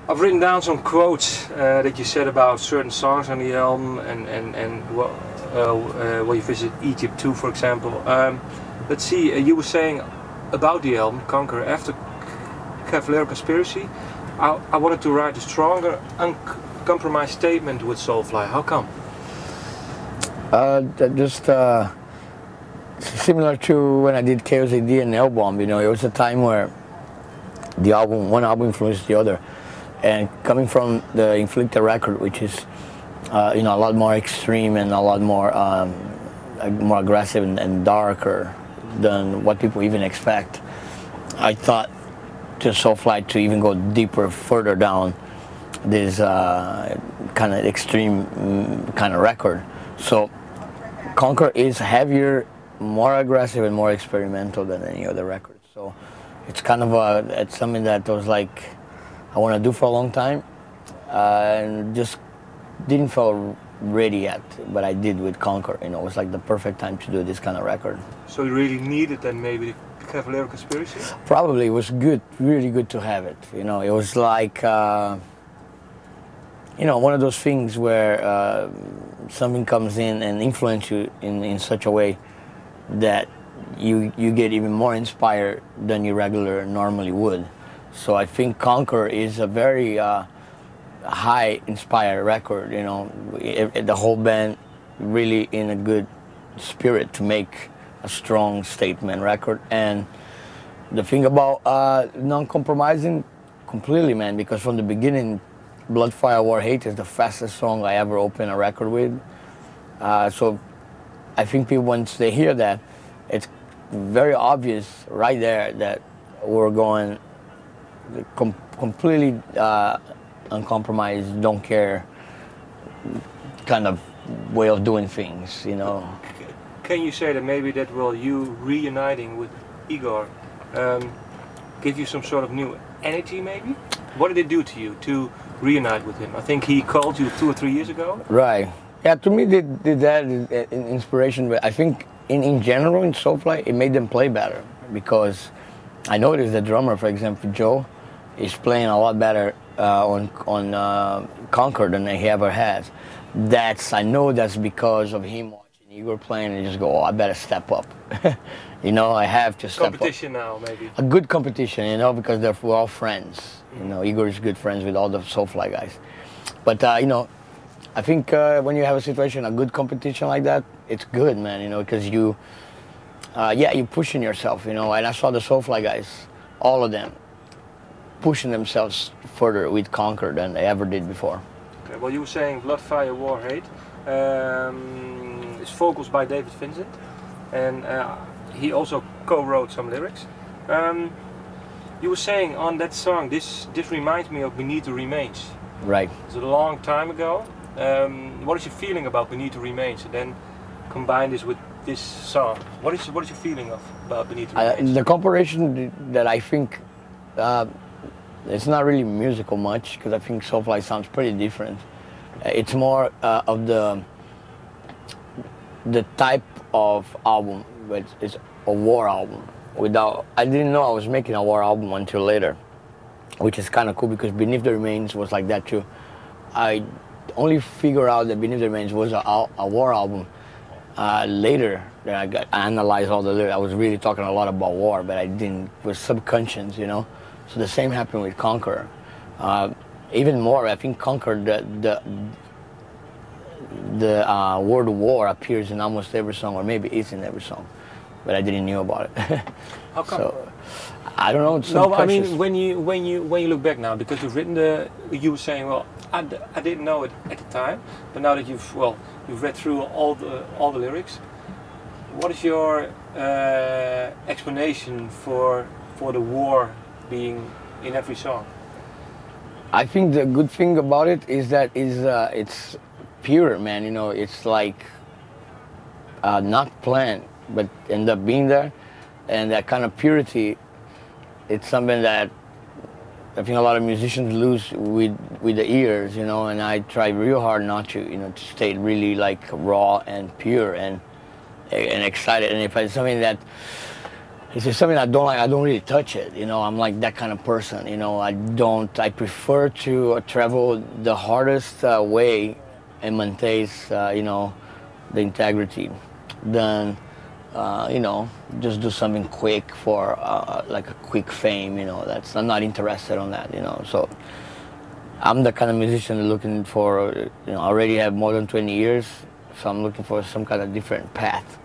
I've written down some quotes that you said about certain songs on the album, and where you visit Egypt too, for example. Let's see. You were saying about the album Conquer, after Cavalier Conspiracy, I wanted to write a stronger, uncompromised statement with Soulfly. How come? Just similar to when I did Chaos AD and L-Bomb. You know, it was a time where one album influenced the other. And coming from the Inflicted record, which is you know, a lot more extreme and a lot more more aggressive and darker than what people even expect, I thought to Soulfly to even go deeper, further down this kind of extreme kind of record. So Conquer is heavier, more aggressive, and more experimental than any other record. So it's kind of it's something that was like, I want to do for a long time, and just didn't feel ready yet, but I did with Conquer. You know, it was like the perfect time to do this kind of record. So you really needed then maybe the Cavalier Conspiracy? Probably. It was good, really good to have it. You know, it was like, you know, one of those things where something comes in and influences you in such a way that you get even more inspired than you normally would. So I think Conquer is a very high inspired record, you know, the whole band really in a good spirit to make a strong statement record. And the thing about non-compromising, completely, man, because from the beginning, Blood, Fire, War, Hate is the fastest song I ever opened a record with. So I think people, once they hear that, it's very obvious right there that we're going completely uncompromised, don't care kind of way of doing things, you know. Can you say that maybe that will you reuniting with Igor give you some sort of new energy maybe? What did it do to you to reunite with him? I think he called you 2 or 3 years ago. Right. Yeah, to me did that inspiration, but I think in general in Soulfly it made them play better, because I noticed the drummer, for example, Joe, is playing a lot better on Conquer than he ever has. I know that's because of him watching Igor playing and just go, oh, I better step up. You know, I have to step up. Competition now, maybe. A good competition, you know, because we're all friends. You know, Igor is good friends with all the Soulfly guys. But, you know, I think when you have a situation, a good competition like that, it's good, man, you know, because you, yeah, you're pushing yourself, you know, and I saw the Soulfly guys, all of them, pushing themselves further with Conquer than they ever did before. Okay, well, you were saying Blood, Fire, War, Hate. It's vocals by David Vincent, and he also co-wrote some lyrics. You were saying on that song, this reminds me of Beneath the Remains. Right. It's a long time ago. What is your feeling about Beneath the Remains, and then combine this with this song? What is your feeling about Beneath the Remains? The comparison that I think, it's not really musical much, because I think Soulfly sounds pretty different. It's more of the type of album, but it's a war album. I didn't know I was making a war album until later, which is kind of cool, because Beneath the Remains was like that too. I only figured out that Beneath the Remains was a war album later. That I analyzed all the lyrics. I was really talking a lot about war, but I didn't, it was subconscious, you know. So the same happened with Conquer. Even more, I think Conquer, the word war appears in almost every song, or maybe it's in every song, but I didn't know about it. How come? So, I don't know. No, I mean when you look back now, because you've written you were saying, well, I didn't know it at the time, but now that you've read through all the lyrics, what is your explanation for the war being in every song? I think the good thing about it is that it's pure, man. You know, it's like not planned, but end up being there, and that kind of purity. It's something that I think a lot of musicians lose with the ears, you know. And I try real hard not to, you know, to stay really like raw and pure and excited. And if it's something that It's just something I don't like. I don't really touch it. You know, I'm like that kind of person. You know, I prefer to travel the hardest way and maintain, you know, the integrity than, you know, just do something quick for like a quick fame. You know, I'm not interested on that. You know, so I'm the kind of musician looking for. You know, I already have more than 20 years, so I'm looking for some kind of different path.